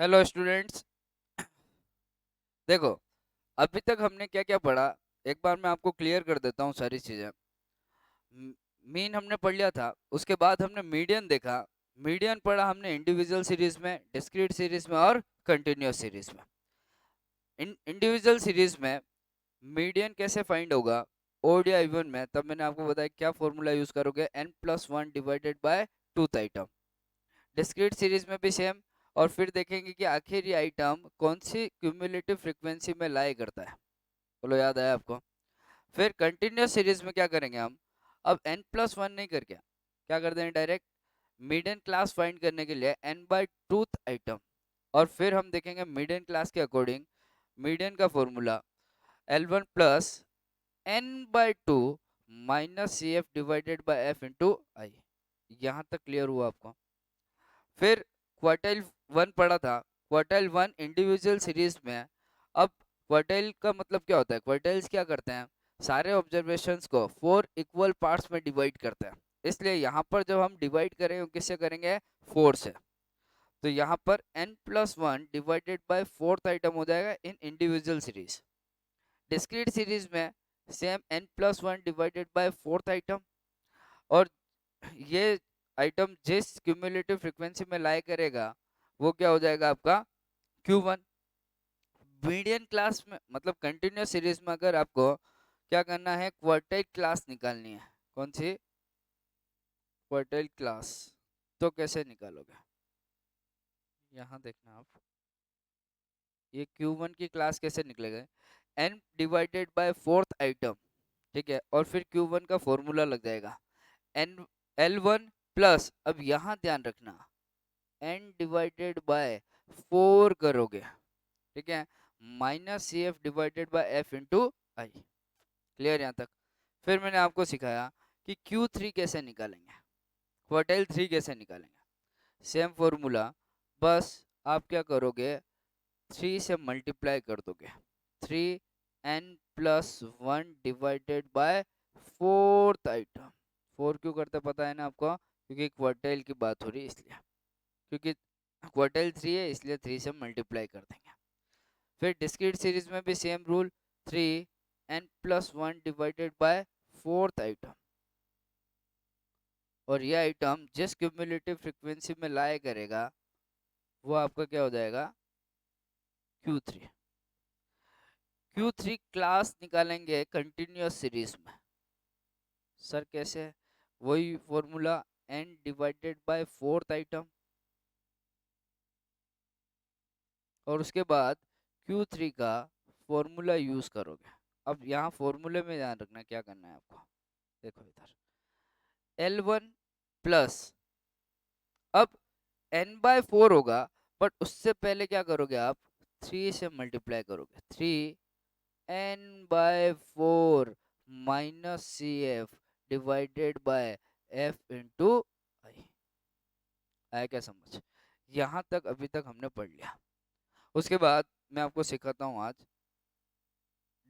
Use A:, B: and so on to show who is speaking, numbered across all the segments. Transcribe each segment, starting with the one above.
A: Hello students. देखो, अभी तक हमने क्या क्या पढ़ा, एक बार मैं आपको क्लियर कर देता हूँ सारी चीजें। मीन हमने पढ़ लिया था, उसके बाद हमने मीडियन देखा। मीडियन पढ़ा हमने इंडिविजुअल सीरीज में, डिस्क्रीट सीरीज में और कंटिन्यूअस सीरीज में। इंडिविजुअल सीरीज में मीडियन कैसे फाइंड होगा, ओड या इवन में, तब मैंने आपको बताया क्या फॉर्मूला यूज करोगे, n+1 divided by tooth item. Discrete series में भी सेम। और फिर देखेंगे कि आखिर ये आइटम कौन सी क्यूमुलेटिव फ्रीक्वेंसी में लाई करता है। बोलो, याद आया आपको? फिर कंटिन्यूस सीरीज में क्या करेंगे हम, अब n+1 नहीं करके क्या कर देंगे, डायरेक्ट मीडियन क्लास फाइंड करने के लिए n/2th आइटम। और फिर हम देखेंगे मीडियन क्लास के अकॉर्डिंग मीडियन का formula L1 plus n/2 minus C F divided by F into I. यहाँ तक क्लियर हुआ आपको? फिर क्वार्टाइल वन पढ़ा था। क्वार्टाइल वन इंडिविजुअल सीरीज में। अब क्वार्टाइल का मतलब क्या होता है, क्वार्टाइल्स क्या करते हैं, सारे ऑब्जर्वेशंस को 4 इक्वल पार्ट्स में डिवाइड करते हैं। इसलिए यहाँ पर जब हम डिवाइड करेंगे किससे करेंगे, 4 से। तो यहाँ पर n+1 divided by fourth item हो जाएगा इन इंडिविजुअल सीरीज। डिस्क्रीट सीरीज में same n+1 divided by fourth item. और ये आइटम जिस क्यूमुलेटिव फ्रीक्वेंसी में लाई करेगा वो क्या हो जाएगा आपका, Q1। मीडियन क्लास में मतलब कंटिन्यूस सीरीज में अगर आपको क्या करना है, क्वार्टाइल क्लास निकालनी है। कौन सी? Quartile class. तो कैसे निकालोगे, यहाँ देखना आप, ये Q1 की क्लास कैसे निकलेगा, n divided by fourth item, ठीक है। और फिर Q1 का फॉर्मूला लग जाएगा n L1 प्लस, अब यहाँ ध्यान रखना, n डिवाइडेड बाय 4 करोगे, ठीक है, minus C F divided by F into I. Clear यहाँ तक? फिर मैंने आपको सिखाया कि Q3 कैसे निकालेंगे, क्वार्टाइल 3 कैसे निकालेंगे। सेम फॉर्मूला, बस आप क्या करोगे, 3 से मल्टीप्लाई कर दोगे। 3n+1 divided by fourth item. 4 क्यों करते पता है ना आपको, क्योंकि क्वार्टाइल की बात हो रही है इसलिए, क्योंकि क्वार्टाइल 3 है इसलिए 3 से मल्टीप्लाई कर देंगे। फिर डिस्क्रीट सीरीज में भी same rule, 3n+1 divided by fourth item. और ये आइटम जिस क्यूमुलेटिव फ्रीक्वेंसी में लाया करेगा वो आपका क्या हो जाएगा, Q3। Q3 क्लास निकालेंगे कंटिन्यूअस सीरीज में। सर कैसे? वही formula, n divided by fourth item, और उसके बाद Q3 का फॉर्मूला यूज करोगे। अब यहाँ फॉर्मूले में ध्यान रखना क्या करना है आपको। देखो इधर L1 प्लस, अब n/4 होगा, बट उससे पहले क्या करोगे आप, 3 से मल्टीप्लाई करोगे। 3n/4 minus C F divided by F into I. आया क्या समझ? यहाँ तक अभी तक हमने पढ़ लिया। उसके बाद मैं आपको सिखाता हूँ आज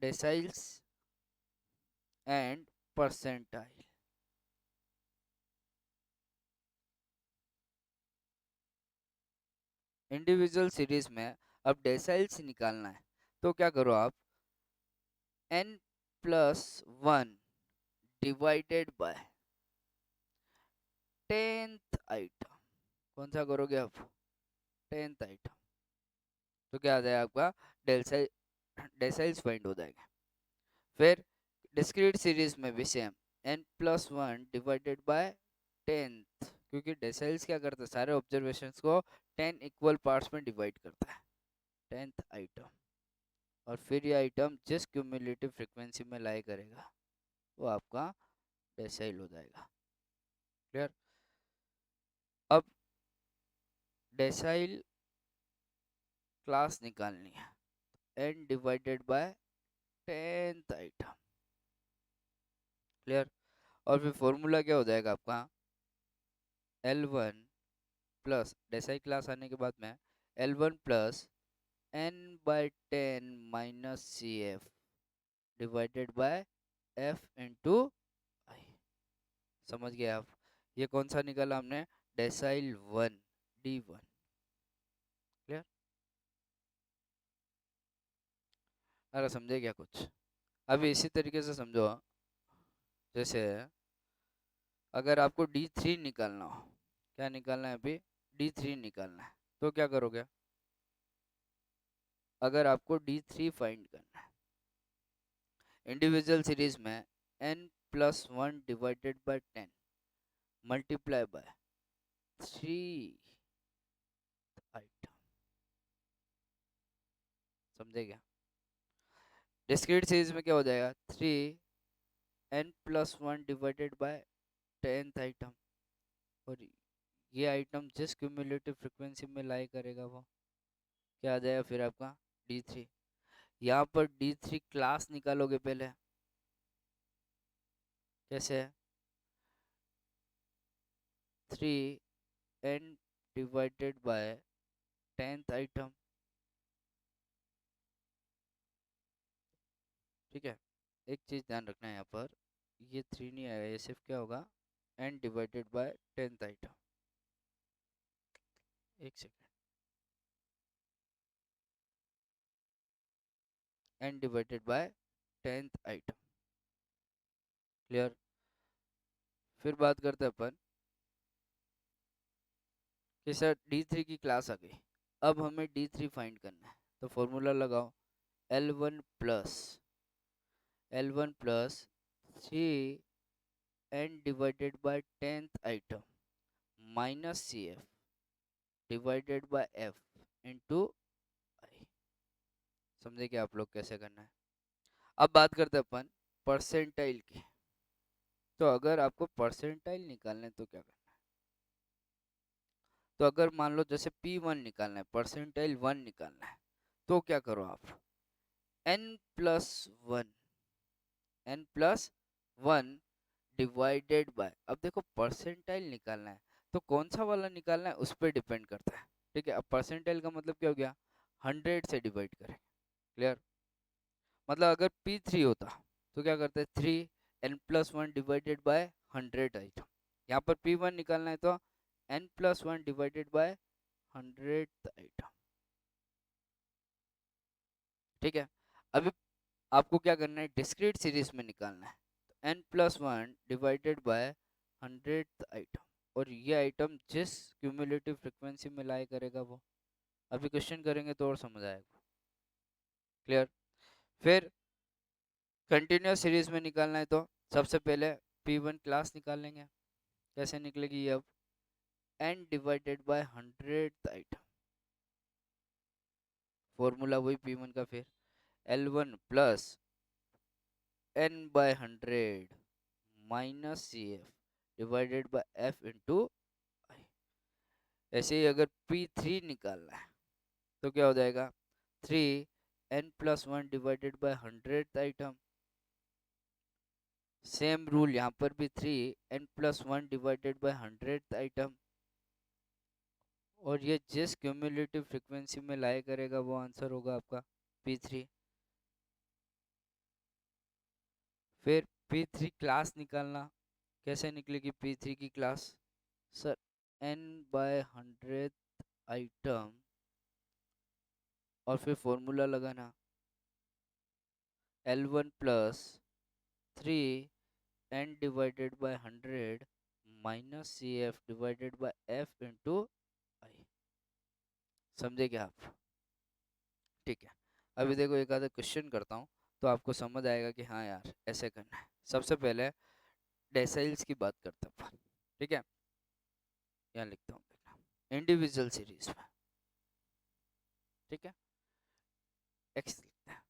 A: deciles and percentile. Individual series में अब डेसाइल्स निकालना है, तो क्या करो आप, n+1 divided by 10th item. कौन सा करोगे आप, 10th आइटम। तो क्या आ जाएगा आपका, डेसाइल डेसाइल्स फाइंड हो जाएगा। फिर डिस्क्रीट सीरीज में भी same, n+1 divided by 10th, क्योंकि डेसाइल्स क्या करता है, सारे ऑब्जर्वेशंस को 10 इक्वल पार्ट्स में डिवाइड करता है। 10th item. और फिर ये आइटम जिस क्यूमुलेटिव फ्रीक्वेंसी में लाई करेगा वो आपका डेसाइल हो जाएगा। क्लियर? अब डेसाइल क्लास निकालनी है, n divided by 10th item. Clear? और फिर फॉर्मूला क्या हो जाएगा आपका, L1 प्लस, डेसाइल क्लास आने के बाद में L1 plus n/10 minus C F divided by F into I. समझ गए आप? ये कौन सा निकाला हमने, डेसाइल 1, D1। क्लियर? अरे समझे क्या कुछ? अभी इसी तरीके से समझो, जैसे अगर आपको D3 निकालना हो, क्या निकालना है अभी? D3 निकालना है, तो क्या करोगे? अगर आपको D3 फाइंड करना है इंडिविजुअल सीरीज में, n+1 divided by 10 multiply by 3 item, समझे क्या? डिस्क्रीट सीरीज में क्या हो जाएगा? 3n+1 divided by 10th item, और ये आइटम जिस क्यूमुलेटिव फ्रिक्वेंसी में लाई करेगा वो क्या आ जाएगा फिर आपका? D3। यहाँ पर D3 क्लास निकालोगे पहले, कैसे है? 3n divided by 10th item, ठीक है। एक चीज ध्यान रखना है यहाँ पर, ये 3 नहीं आएगा, ये सिर्फ क्या होगा? n divided by 10th item. एक second, n divided by 10th item, clear? फिर बात करते हैं अपन कि सर D3 की क्लास आ गई, अब हमें D3 फाइंड करना है, तो फॉर्मूला लगाओ, L1 plus 3n divided by 10th item minus CF divided by F into I. समझे कि आप लोग कैसे करना है? अब बात करते हैं अपन परसेंटाइल की। तो अगर आपको परसेंटाइल निकालना है तो क्या करना है? तो अगर मान लो जैसे P1 निकालना है, परसेंटाइल 1 निकालना है, तो क्या करो आप? n+1 n+1 डिवाइडेड बाय, अब देखो परसेंटाइल निकालना है तो कौन सा वाला निकालना है उस पर डिपेंड करता है, ठीक है। अब परसेंटाइल का मतलब क्या हो गया? 100 से डिवाइड करें, क्लियर? मतलब अगर P3 होता तो क्या करते? 3n+1 divided by 100 item. यहाँ पर P1 निकालना है तो n+1 divided by 100th item, ठीक है। अभी आपको क्या करना है? डिस्क्रीट सीरीज में निकालना है, तो n+1 divided by 100th item, और ये आइटम जिस क्यूमुलेटिव फ्रिक्वेंसी में लाई करेगा वो, अभी क्वेश्चन करेंगे तो और समझ आएगा, क्लियर? फिर कंटिन्यूस सीरीज में निकालना है तो सबसे पहले P1 क्लास निकाल लेंगे, कैसे निकलेगी ये? अब n divided by 100th item, formula वही P1 का, फिर L1 plus n by 100 minus CF divided by F into I. ऐसे ही अगर P3 निकालना है तो क्या हो जाएगा? 3n+1 divided by 100th item, same rule यहाँ पर भी, 3n+1 divided by 100th item, और ये जिस क्यूमुलेटिव फ्रिक्वेंसी में लाई करेगा वो आंसर होगा आपका P3। फिर P3 क्लास निकालना, कैसे निकलेगी P3 की class? Sir n by 100th item, और फिर फॉर्मूला लगाना, L1 plus 3n divided by 100 minus CF divided by F into I. समझे क्या आप? ठीक है। अभी देखो एक आधा क्वेश्चन करता हूँ तो आपको समझ आएगा कि हाँ यार ऐसे करना है। सबसे पहले डेसाइल्स की बात करते हैं अपन, ठीक है। यहाँ लिखता हूँ, देखना इंडिविजुअल सीरीज में, ठीक है, एक्स लिखते हैं।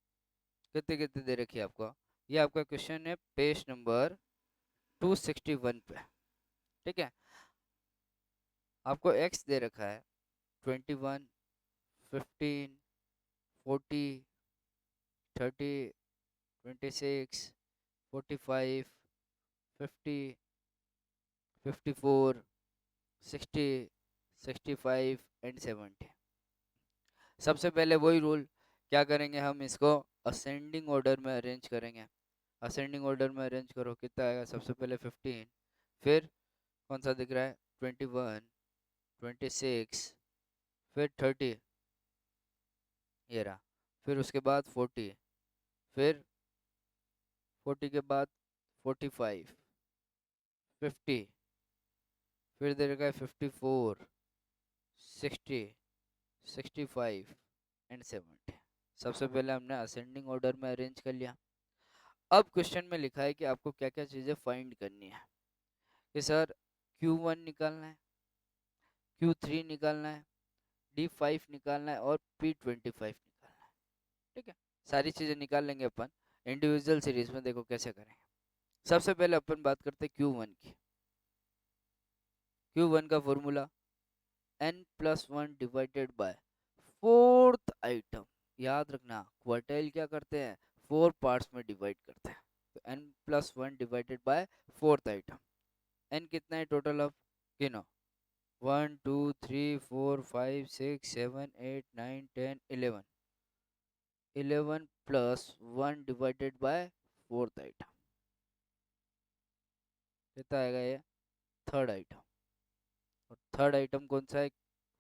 A: कितने कितने दे रखी है आपको? ये आपका क्वेश्चन है पेज नंबर 261 पे, ठीक है। आपको एक्स दे रखा है 21, 15, 40, 30, 26, 45, 50, 54, 60, 65 एंड 70। सबसे पहले वही रूल, क्या करेंगे हम इसको असेंडिंग ऑर्डर में अरेंज करेंगे। असेंडिंग ऑर्डर में अरेंज करो, कितना आएगा? सबसे पहले 15, फिर कौन सा दिख रहा है? 21, 26, फिर 30, ये रहा, फिर उसके बाद 40, फिर 40 के बाद 45, 50, फिर दे रखा है 54, 60, 65 एंड 70। सबसे पहले हमने असेंडिंग ऑर्डर में अरेंज कर लिया। अब क्वेश्चन में लिखा है कि आपको क्या क्या चीज़ें फाइंड करनी है, कि सर Q1 निकालना है, Q3 निकालना है, D5 निकालना है और P25 निकालना है। ठीक है, सारी चीज़ें निकाल लेंगे अपन इंडिविजुअल सीरीज में। देखो कैसे करेंगे। सबसे पहले अपन बात करते हैं Q1 की। Q1 का formula n+1 divided by fourth item. याद रखना क्वार्टाइल क्या करते हैं, 4 पार्ट्स में डिवाइड करते हैं। तो n+1 divided by fourth item. n कितना है टोटल, अब गिनो। 1 2 3 4 5 6 7 8 9 10 11। 11 plus 1 divided by fourth item, कितना आएगा ये, थर्ड आइटम। और थर्ड आइटम कौन सा है,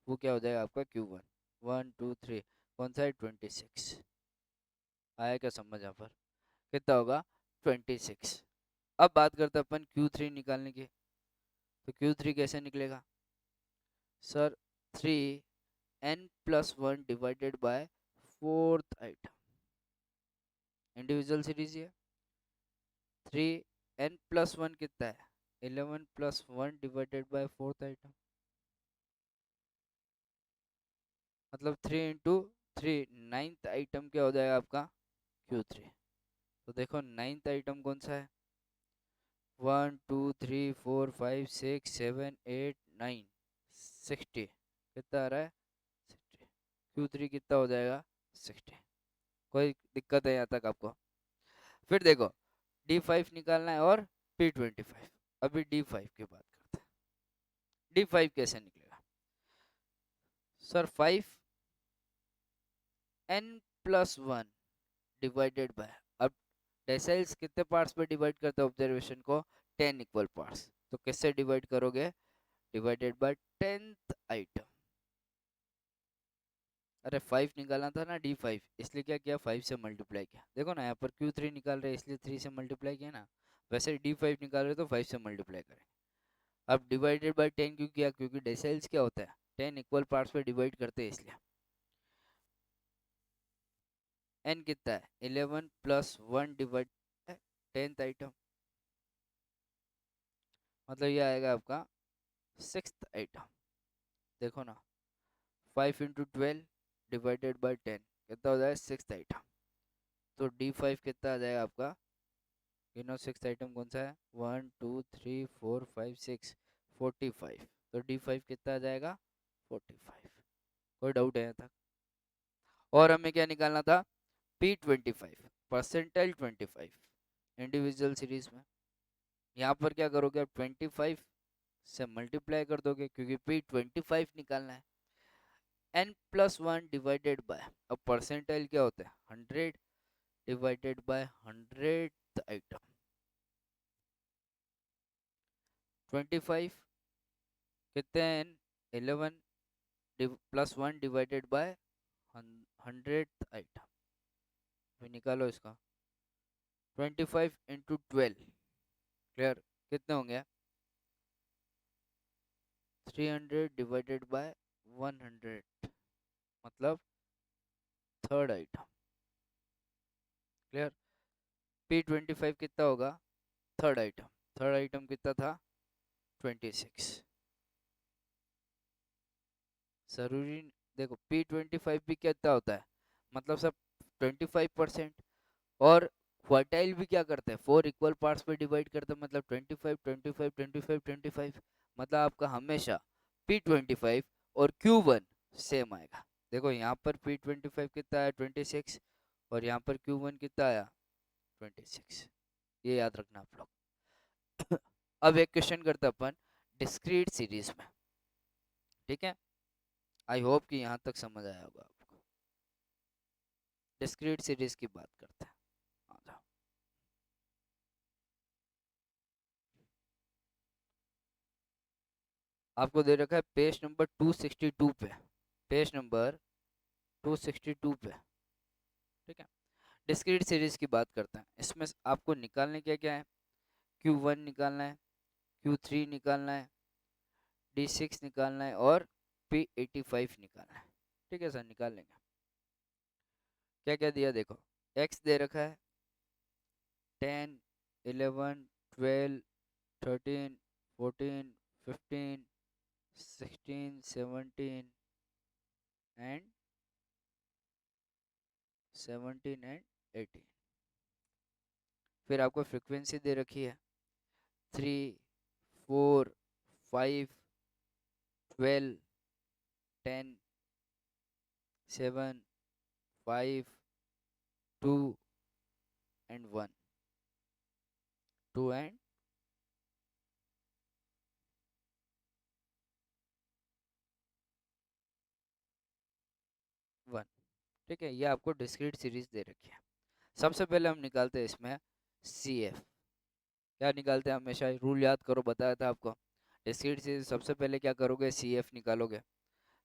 A: वो क्या हो जाएगा आपका Q1। 1 2 3 कौन सा है, 26। आया क्या समझ यहाँ पर, कितना होगा, 26। अब बात करते हैं अपन Q3 निकालने की। तो Q3 कैसे निकलेगा sir, 3n+1 divided by fourth item. Individual series है। 3n+1 कितना है, 11+1 डिवाइडेड बाय फोर्थ आइटम, मतलब 3 × 3 नाइन्थ आइटम क्या हो जाएगा आपका, Q3। तो देखो नाइन्थ आइटम कौन सा है, 1 2 3 4 5 6 7 8 9 60। कितना आ रहा है, 60। Q3 कितना हो जाएगा, 60। कोई दिक्कत है यहाँ तक आपको। फिर देखो D5 निकालना है और P25। अभी D5 की बात करते हैं। D5 कैसे निकलेगा सर, 5n+1 डिवाइडेड बाय, अब डेसिल्स कितने पार्ट्स में डिवाइड करते हैं ऑब्जर्वेशन को, 10 इक्वल पार्ट्स। तो किससे डिवाइड करोगे, डिवाइडेड बाय 10th आइटम। अरे 5 निकालना था ना D5, इसलिए क्या किया, 5 से मल्टीप्लाई किया। देखो ना यहाँ पर Q3 निकाल रहे हैं इसलिए 3 से मल्टीप्लाई किया ना, वैसे D5 निकाल रहे तो 5 से मल्टीप्लाई करें। अब डिवाइडेड बाय 10 क्यों किया, क्योंकि डेसिल्स क्या होता है, 10 इक्वल पार्ट्स में डिवाइड करते हैं इसलिए। n कितना है, 11+1 डिवाइड 10th आइटम, मतलब ये आएगा आपका 6th आइटम। देखो ना 5 × 12 डिवाइडेड बाय 10 कितना हो जाएगा, 6th आइटम। तो D5 कितना आ जाएगा आपका, गिनो 6th आइटम कौन सा है, 1 2 3 4 5 6 45। तो D5 कितना आ जाएगा, 45। कोई डाउट है यहाँ तक। और हमें क्या निकालना था, P25 परसेंटाइल 25 इंडिविजुअल सीरीज में। यहाँ पर क्या करोगे आप, 25 से मल्टीप्लाई कर दोगे क्योंकि P25 निकालना है। n+1 डिवाइडेड बाय, अब परसेंटाइल क्या होता है, 100 डिवाइडेड बाय 100th आइटम। 25 कितने हैं, 11 +1 डिवाइडेड बाय 100th आइटम। फिर निकालो इसका, 25 × 12 क्लियर, कितने होंगे, 300 डिवाइडेड बाय 100, मतलब थर्ड आइटम। क्लियर, P25 कितना होगा, थर्ड आइटम। थर्ड आइटम कितना था, 26। जरूरी, देखो P25 भी कितना होता है, मतलब सब 25%। और क्वार्टाइल भी क्या करते हैं, 4 इक्वल पार्ट्स पे डिवाइड करते हैं, मतलब 25 25 25 25। मतलब आपका हमेशा P25 और Q1 सेम आएगा। देखो यहाँ पर P25 कितना आया, 26, और यहाँ पर Q1 कितना आया, 26। ये याद रखना आप लोग। अब एक क्वेश्चन करते हैं अपन डिस्क्रीट सीरीज में। ठीक है, आई होप कि यहाँ तक समझ आया होगा आपको। डिस्क्रीट सीरीज की बात करते हैं, आ जाओ। आपको दे रखा है पेज नंबर 262 पे, पेज नंबर 262 पे। ठीक है, डिस्क्रीट सीरीज की बात करते हैं। इसमें आपको निकालने क्या है, Q1 निकालना है, Q3 निकालना है, D6 निकालना है और P85 निकालना है। ठीक है सर, निकाल लेंगे। क्या क्या दिया देखो, x दे रखा है 10, 11, 12, 13, 14, 15, 16, 17 एंड 18। फिर आपको फ्रिक्वेंसी दे रखी है 3, 4, 5, 12, 10, 7, 5, 2 एंड 1, 2 एंड 1। ठीक है, ये आपको डिस्क्रीट सीरीज दे रखी है। सबसे पहले हम निकालते हैं इसमें CF। क्या निकालते हैं, हमेशा रूल याद करो, बताया था आपको। डिस्क्रीट सीरीज सबसे पहले क्या करोगे, CF निकालोगे।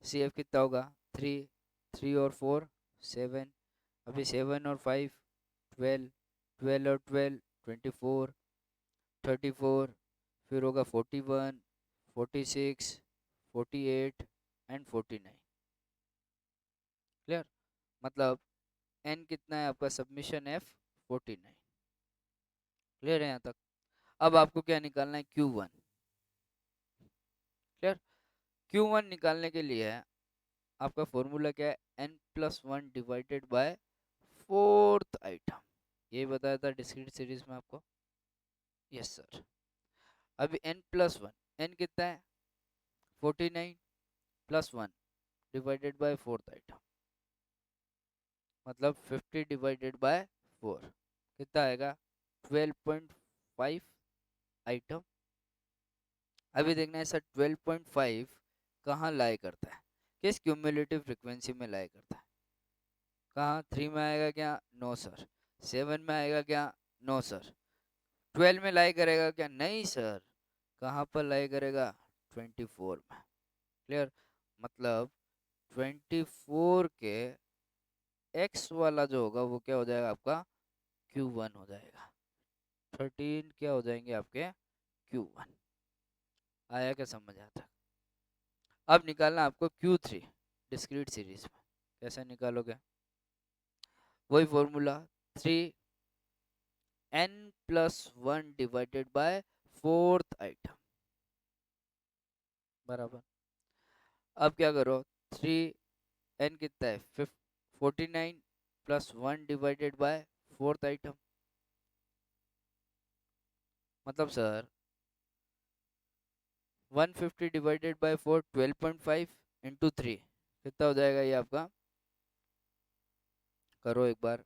A: CF कितना होगा, 3, 3 और 4 7, अभी 7 और 5 12, 12 और 12 24, 34, फिर होगा 41, 46, 48 एंड 49। क्लियर, मतलब n कितना है आपका, सबमिशन F 49। क्लियर है यहाँ तक। अब आपको क्या निकालना है, Q1। क्लियर, Q1 निकालने के लिए आपका फॉर्मूला क्या है, n+1 divided by fourth item. ये बताया था डिस्क्रीट सीरीज में आपको। Yes sir. अभी n+1, n कितना है 49 plus 1 divided by fourth item, मतलब 50 डिवाइडेड बाय 4 कितना आएगा, 12.5 आइटम। अभी देखना है सर 12.5 कहाँ लाई करता है, किस क्यूमुलेटिव फ्रीक्वेंसी में लाई करता है। कहाँ, 3 में आएगा क्या, नो सर। 7 में आएगा क्या, नो सर। 12 में लाई करेगा क्या, नहीं सर। कहाँ पर लाई करेगा, 24 में। क्लियर, मतलब 24 के x वाला जो होगा वो क्या हो जाएगा आपका, Q1 हो जाएगा। 13 क्या हो जाएंगे आपके, Q1। आया क्या समझ आता। अब निकालना आपको Q3 डिस्क्रीट सीरीज में। कैसे निकालोगे, वही formula 3n+1 divided by fourth item बराबर। अब क्या करो, 3n कितना है 49 plus 1 divided by fourth item, मतलब सर 150 डिवाइडेड बाय 4 12.5 इंटू 3 कितना हो जाएगा ये आपका, करो एक बार,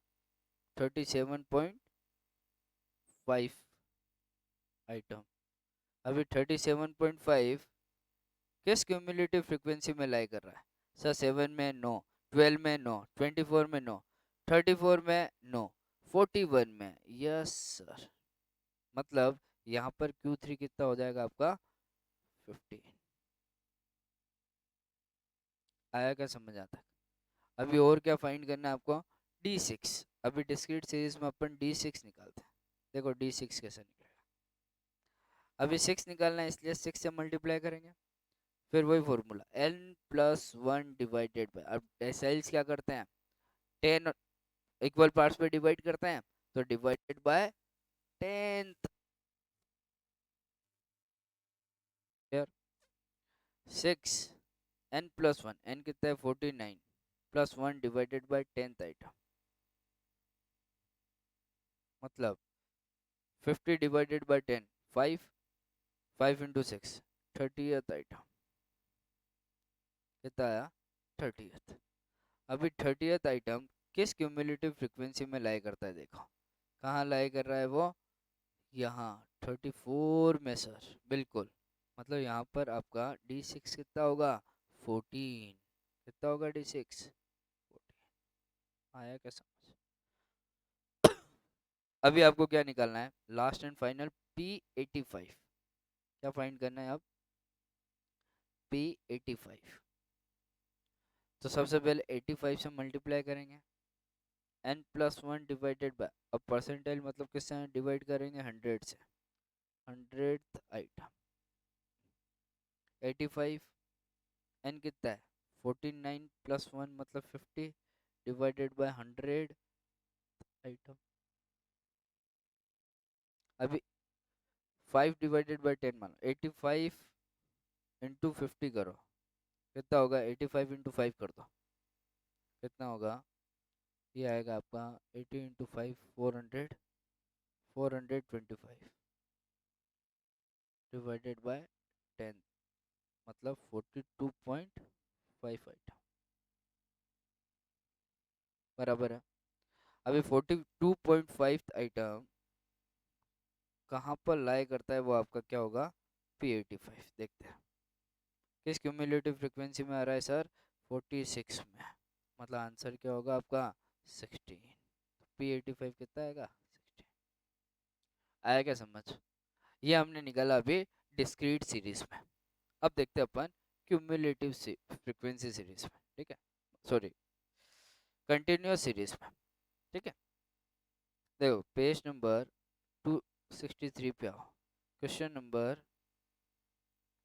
A: 37.5 आइटम। अभी 37.5 किस क्यूमुलेटिव फ्रीक्वेंसी में लाई कर रहा है सर, 7 में नो, 12 में नो, 24 में नो, 34 में नो, 41 में यस सर। मतलब यहाँ पर Q3 कितना हो जाएगा आपका, 15। आया क्या समझ आता है। अभी और क्या फाइंड करना है आपको, D6। अभी डिस्क्रीट सीरीज में अपन D6 निकालते हैं। देखो D6 कैसे निकलेगा, अभी 6 निकालना है इसलिए 6 से मल्टीप्लाई करेंगे। फिर वही फॉर्मूला n+1 डिवाइडेड बाय, अब डेसिमल्स क्या करते हैं, 10 इक्वल पार्ट्स पे डिवाइड करते हैं, तो divided by 10th। 6 n+1, n कितना है 49 plus 1 divided by 10th item, मतलब 50 divided by 10 5, 5 into 6 30th item कितना आया, 30th। अभी 30th आइटम किस क्यूमुलेटिव फ्रीक्वेंसी में लाई करता है, देखो कहाँ लाई कर रहा है वो, यहाँ 34 में सर, बिल्कुल। मतलब यहाँ पर आपका D6 कितना होगा, 14। कितना होगा D6, 14। आया क्या समझ। अभी आपको क्या निकालना है, लास्ट एंड फाइनल P85। क्या फाइंड करना है अब, P85। तो सबसे पहले 85 से मल्टीप्लाई करेंगे, n+1 डिवाइडेड बाय, अब परसेंटाइल मतलब किससे डिवाइड करेंगे, 100 से, 100th आइटम 85, n कितना है 49 + 1 मतलब 50 डिवाइडेड बाय 100 आइटम। अभी 5 डिवाइडेड बाय 10 मान लो, 85 इंटू 50 करो, कितना होगा, 85 इंटू 5 कर दो, कितना होगा, ये आएगा आपका 80 इंटू 5 400, 425 डिवाइडेड बाय 10 मतलब 42.5 आइटम बराबर है। अभी 42.5 आइटम कहाँ पर लाई करता है, वो आपका क्या होगा, P85। देखते हैं किस क्यूमुलेटिव फ्रिक्वेंसी में आ रहा है सर, 46 में, मतलब आंसर क्या होगा आपका 16। P85 कितना आएगा 16। आया क्या समझ, ये हमने निकाला अभी डिस्क्रीट सीरीज में। अब देखते हैं अपन क्यूमुलेटिव फ्रिक्वेंसी सीरीज में, ठीक है, सॉरी कंटिन्यूअस सीरीज में, ठीक है। देखो पेज नंबर 263 पे आओ, क्वेश्चन नंबर,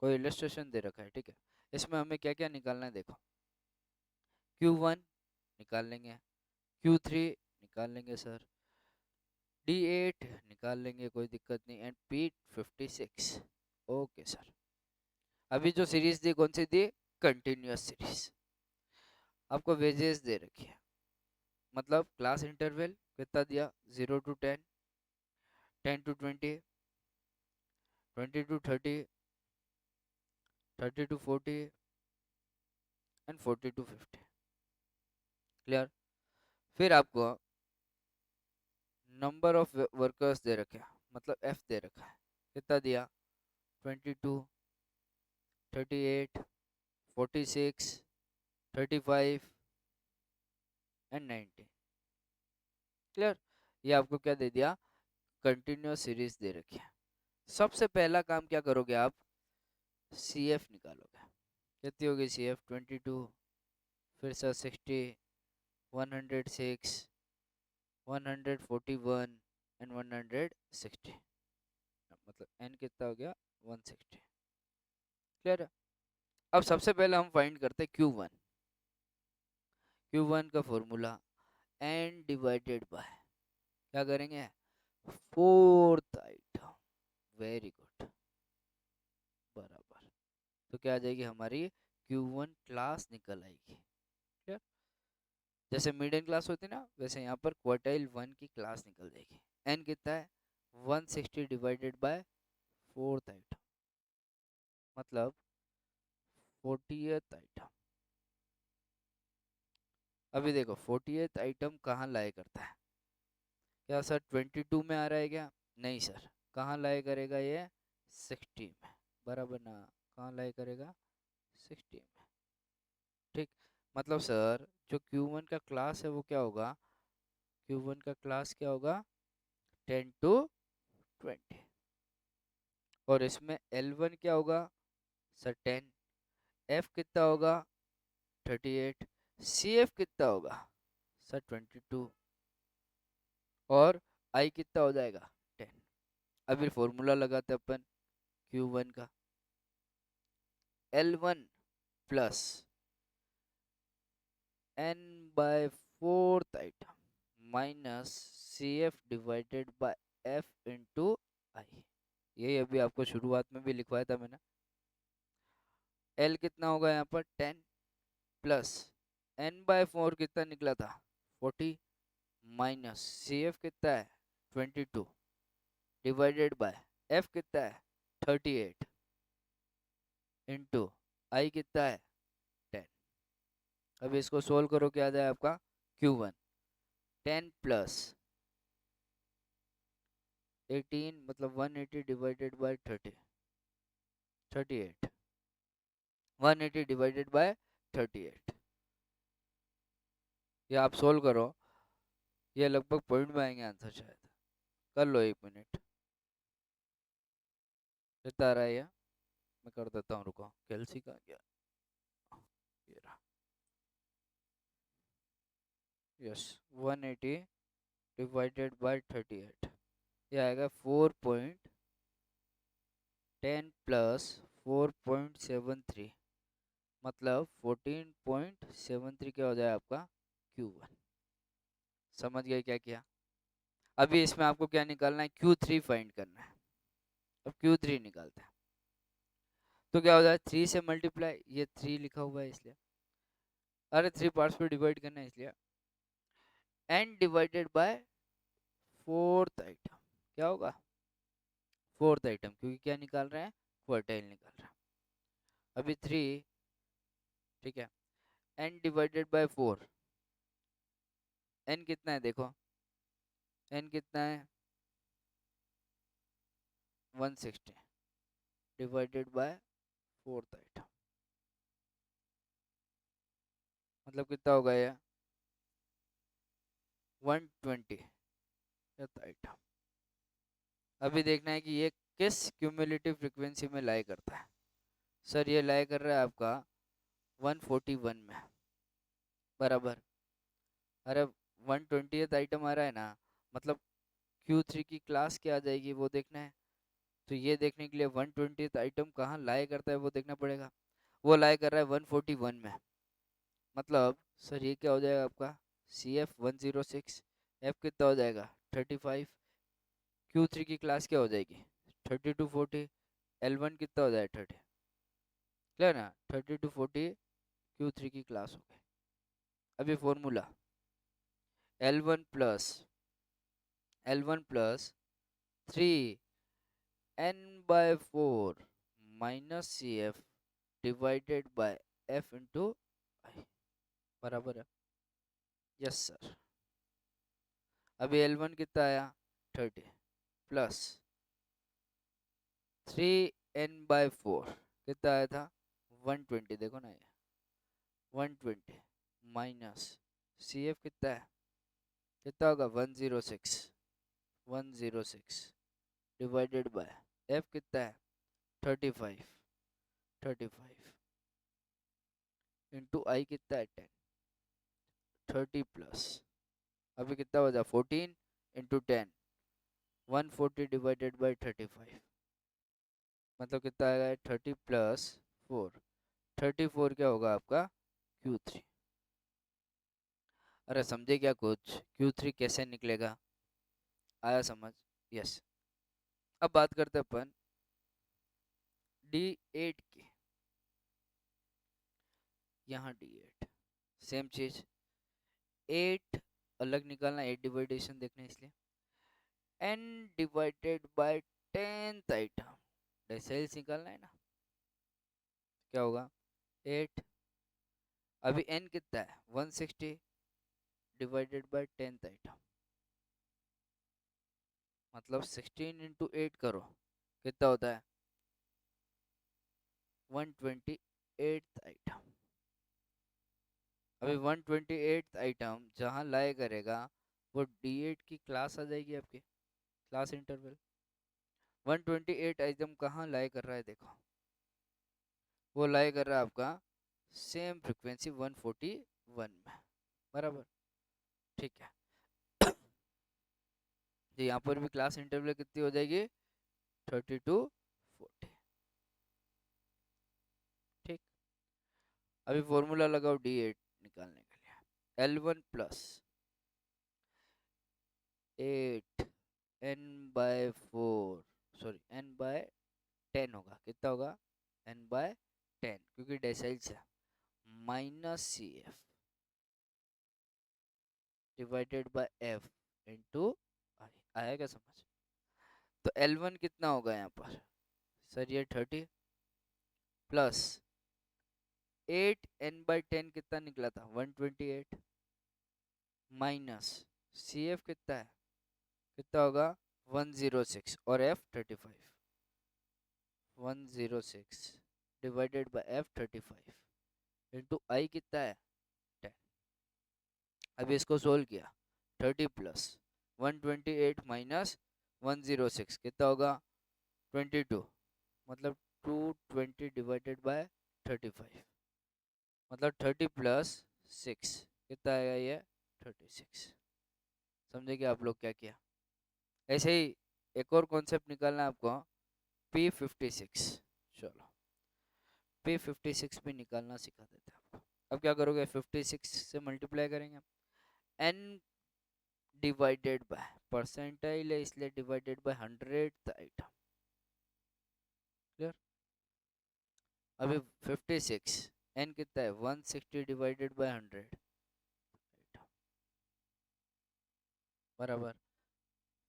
A: कोई इलस्ट्रेशन दे रखा है, ठीक है, इसमें हमें क्या क्या निकालना है, देखो Q1 निकाल लेंगे, Q3 निकाल लेंगे सर, D8 निकाल लेंगे, कोई दिक्कत नहीं, एंड P56। ओके सर, अभी जो सीरीज दी कौन सी दी, कंटिन्यूअस सीरीज। आपको वेजेस दे रखी है, मतलब क्लास इंटरवल कितना दिया, 0 to 10, 10 to 20, 20 to 30, 30 to 40 and 40 to 50। Clear. फिर आपको नंबर ऑफ वर्कर्स दे रखे हैं, मतलब F दे रखा है, कितना दिया, 22, 38, 46, 35 एंड 90। क्लियर। ये आपको क्या दे दिया, कंटिन्यूअस सीरीज दे रखी है। सबसे पहला काम क्या करोगे आप, CF निकालोगे, कितनी होगी CF, 22, फिर सर 60, 106, 141 एंड 160, मतलब n कितना हो गया, 160। क्लियर है। अब सबसे पहले हम फाइंड करते हैं Q1। Q1 का फॉर्मूला n डिवाइडेड बाय, क्या करेंगे, 4th आइटम, वेरी गुड, बराबर। तो क्या आ जाएगी हमारी Q1 क्लास निकल आएगी। क्लियर। जैसे मीडियन क्लास होती है ना, वैसे यहाँ पर क्वार्टाइल 1 की क्लास निकल जाएगी। n कितना है, 160 डिवाइडेड बाय 4th आइटम, मतलब 40th आइटम। अभी देखो 40th आइटम कहाँ लाया करता है, क्या सर 22 में आ रहा है क्या, नहीं सर, कहाँ लाया करेगा ये, 60 में, बराबर ना, कहाँ लाया करेगा, 60 में। ठीक, मतलब सर जो Q1 का क्लास है वो क्या होगा, Q1 का क्लास क्या होगा, 10 to 20, और इसमें L1 क्या होगा सर, 10, F कितना होगा, 38, CF कितना होगा सर, 22, और I कितना हो जाएगा, 10। अभी फॉर्मूला लगाते अपन Q1 का, L1 plus n by 4th item minus CF divided by F into I। यही अभी आपको शुरुआत में भी लिखवाया था मैंने। L कितना होगा यहाँ पर, 10 प्लस n/4 कितना निकला था, 40, माइनस CF कितना है, 22 डिवाइडेड बाय F कितना है, 38 इंटू I कितना है, 10। अब इसको सोल्व करो, क्या आ जाए आपका Q1, 10 प्लस 18 मतलब 180 डिवाइडेड बाय 30, 38, 180 डिवाइडेड बाय 38। ये आप सोल्व करो, ये लगभग पॉइंट में आएंगे आंसर शायद, कर लो 1 मिनट, कितना आ रहा है ये, मैं कर देता हूँ, रुको, कैलसी का गया, ये रहा, यस 180 डिवाइडेड बाय 38, ये आएगा 4.10 प्लस 4.73, मतलब 14.73 क्या हो जाए आपका Q1। समझ गए क्या किया? अभी इसमें आपको क्या निकालना है, Q3 फाइंड करना है। अब Q3 निकालते हैं तो क्या हो जाए, 3 से मल्टीप्लाई, ये 3 लिखा हुआ है इसलिए, अरे 3 पार्ट्स पे डिवाइड करना है इसलिए, n divided by fourth item, क्या होगा फोर्थ आइटम, क्योंकि क्या निकाल रहे हैं, क्वार्टाइल निकाल रहे हैं। अभी 3, ठीक है, n डिवाइडेड बाय 4, n कितना है देखो, n कितना है 160 डिवाइडेड बाय फोर्थ आइटम, मतलब कितना होगा ये 120 आइटम। अभी देखना है कि ये किस क्यूमुलेटिव फ्रीक्वेंसी में लाई करता है। सर ये लाई कर रहा है आपका 141 में, बराबर। अरे 120th आइटम आ रहा है ना, मतलब Q3 की क्लास क्या आ जाएगी वो देखना है। तो ये देखने के लिए 120th आइटम कहाँ लाई करता है वो देखना पड़ेगा। वो लाई कर रहा है 141 में, मतलब सर ये क्या हो जाएगा आपका CF106, F कितना हो जाएगा 35, Q3 की क्लास क्या हो जाएगी 30 to 40, L1 कितना हो जाएगा 30, क्लियर ना, 30 to 40 Q3 की क्लास हो गई। अभी formula L1 plus 3n/4 minus CF divided by F into I, बराबर है, यस सर। अभी L1 कितना आया 30 प्लस 3n/4 कितना आया था 120, देखो ना ये 120 माइनस CF कितना है, कितना होगा 106 डिवाइडेड बाय F कितना है 35 इंटू आई कितना है 10, 30 प्लस अभी कितना हो जाए 14 इंटू 10, 140 डिवाइडेड बाई 35, मतलब कितना आएगा 30 प्लस 4, 34 क्या होगा आपका Q3। अरे समझे क्या कुछ, Q3 कैसे निकलेगा, आया समझ, यस। अब बात करते अपन D8 की, यहाँ D8 सेम चीज, 8 अलग निकालना, 8 डिवाइडेशन देखना है इसलिए, n divided by 10th item, decimals निकालना है ना, क्या होगा 8, अभी n कितना है 160 डिवाइडेड बाय 10th आइटम, मतलब 16 इंटू 8 करो, कितना होता है 128th आइटम। अभी 128th आइटम जहाँ लाए करेगा वो D8 की क्लास आ जाएगी आपकी, क्लास इंटरवल। 128 आइटम कहाँ लाए कर रहा है देखो, वो लाई कर रहा है आपका सेम फ्रिक्वेंसी 141 में, बराबर, ठीक है। तो यहाँ पर भी क्लास इंटरवल कितनी हो जाएगी 30 to 40, ठीक। अभी फॉर्मूला लगाओ D8 निकालने के लिए, L1 plus 8n/4, sorry n/10 होगा, कितना होगा n/10, क्योंकि डेसिमल्स है, minus CF divided by F into I, आया क्या समझ। तो L1 कितना होगा यहाँ पर सर, ये 30 प्लस 8n/10 कितना निकला था 128, माइनस CF कितना है, कितना होगा 106 और F 35, 106 divided by F 35 into I कितना है 10। अभी इसको सोल्व किया, 30 प्लस 128 माइनस 106 कितना होगा 22, मतलब 220 डिवाइडेड बाय 35, मतलब 30 प्लस 6 कितना आएगा ये 36। समझे कि आप लोग क्या किया? ऐसे ही एक और कॉन्सेप्ट निकालना है आपको, P56। चलो P56 भी निकालना सिखा देते हैं आपको। अब क्या करोगे, 56 से मल्टीप्लाई करेंगे, n डिवाइडेड बाय परसेंटाइल है इसलिए divided by 100th item. Clear? अभी 56 n कितना है, 160 डिवाइडेड बाय 100 बराबर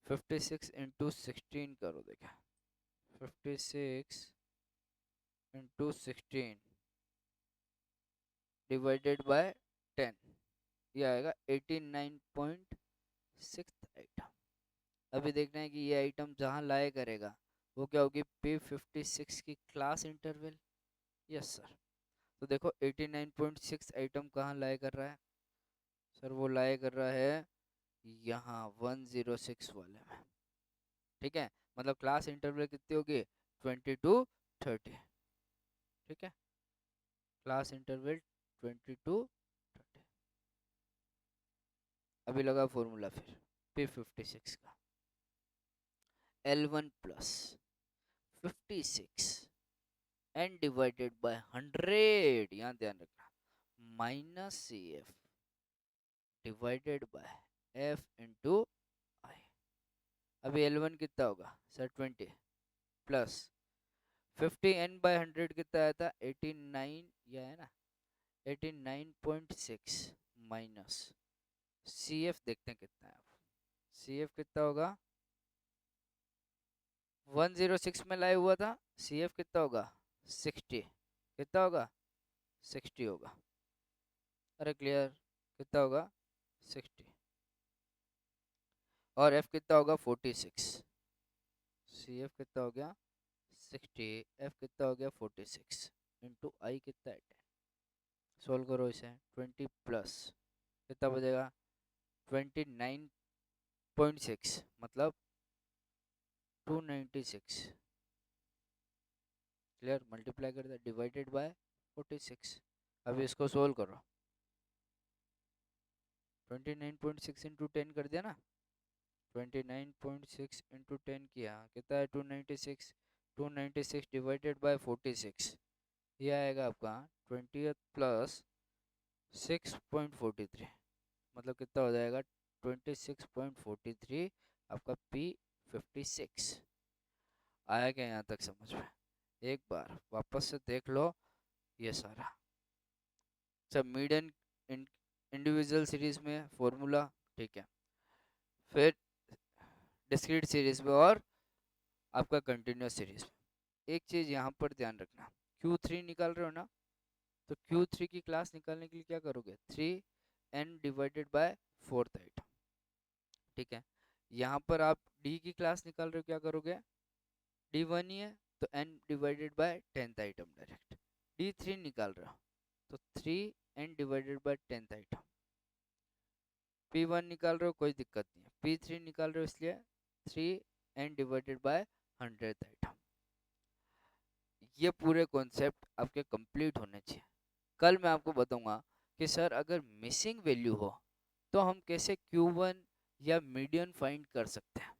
A: 56 इंटू 16 करो, देखा 56 इंटू 16 डिवाइडेड बाय 10, ये आएगा 89.6 आइटम। अभी देखना है कि ये आइटम जहाँ लाए करेगा वो क्या होगी, P56 की क्लास इंटरवल। Yes sir. तो देखो 89.6 आइटम कहाँ लाए कर रहा है सर, वो लाए कर रहा है यहाँ 106 वाले में। ठीक है, मतलब क्लास इंटरवल कितनी होगी, 20 टू 30। ठीक है, क्लास इंटरवल 20 टू 30। अभी लगा फॉर्मूला फिर P56 का, L1 plus 56 n divided by 100, यहाँ ध्यान रखना, minus C F divided by F into I. अभी L1 कितना होगा सर, 20 प्लस 50 n बाय 100 कितना आया था, 89, यह है ना 89.6 माइनस सी एफ, देखते हैं कितना है। अब सी एफ कितना होगा, 106 में लाया हुआ था, सी एफ कितना होगा 60, कितना होगा 60 होगा। अरे क्लियर, कितना होगा 60, और एफ कितना होगा 46, सी एफ कितना हो गया 60, एफ कितना हो गया 46 इंटू आई कितना है 10। सोल्व करो इसे, 20 प्लस कितना बचेगा 29.6 मतलब 296। क्लियर, मल्टीप्लाई कर दिया डिवाइडेड बाय 46। अभी इसको सोल्व करो, 29.6 इंटू 10 कर दिया ना, 29.6 इंटू 10 किया कितना है 296, 296 डिवाइडेड बाय 46, ये आएगा आपका 20 प्लस 6.43, मतलब कितना हो जाएगा 26.43 आपका P56। आया क्या यहाँ तक समझ में? एक बार वापस से देख लो ये सारा सब मीडियन इंडिविजुअल सीरीज में फॉर्मूला, ठीक है, फिर डिस्क्रीट सीरीज में और आपका कंटिन्यूस सीरीज में। एक चीज यहाँ पर ध्यान रखना, Q3 निकाल रहे हो ना, तो Q3 की क्लास निकालने के लिए क्या करोगे, 3n divided bye 4th item. ठीक है, यहाँ पर आप D की क्लास निकाल रहे हो, क्या करोगे, D1 ही है तो n divided by 10th item direct. D3 निकाल रहे हो तो 3n divided by 10th item. P1 निकाल रहे हो कोई दिक्कत नहीं है, P3 निकाल रहे हो इसलिए 3n divided by 100th item. ये पूरे कॉन्सेप्ट आपके कंप्लीट होने चाहिए। कल मैं आपको बताऊंगा कि सर अगर मिसिंग वैल्यू हो तो हम कैसे Q1 या मीडियन फाइंड कर सकते हैं।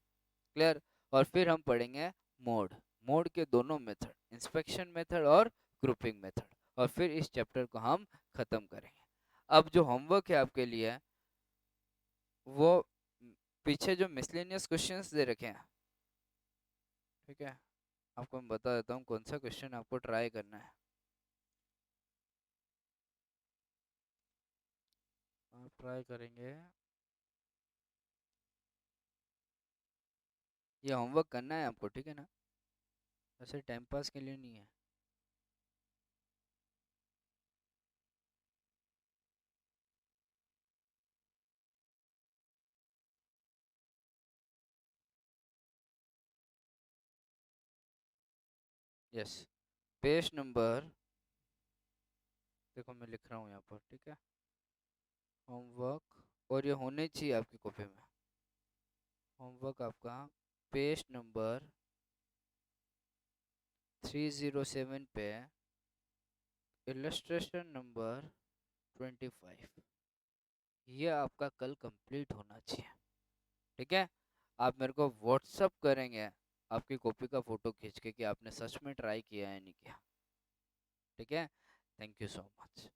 A: क्लियर? और फिर हम पढ़ेंगे मोड, मोड के दोनों मेथड, इंस्पेक्शन मेथड और ग्रुपिंग मेथड, और फिर इस चैप्टर को हम खत्म करेंगे। अब जो होमवर्क है आपके लिए वो पीछे जो मिसलेनियस क्वेश्चंस दे रखे हैं, ठीक है, आपको मैं बता देता हूँ कौन सा क्वेश्चन आपको ट्राई करना है। आप ट्राई करेंगे, ये होमवर्क करना है आपको, ठीक है ना, ऐसे टाइम पास के लिए नहीं है। यस, पेज नंबर देखो मैं लिख रहा हूँ यहाँ पर, ठीक है, होमवर्क, और ये होने चाहिए आपकी कॉपी में। होमवर्क आपका पेज नंबर 307 पे इलस्ट्रेशन नंबर 25, ये आपका कल कंप्लीट होना चाहिए। ठीक है, आप मेरे को व्हाट्सअप करेंगे आपकी कॉपी का फोटो खींच के कि आपने सच में ट्राई किया है नहीं किया। ठीक है, थैंक यू सो मच।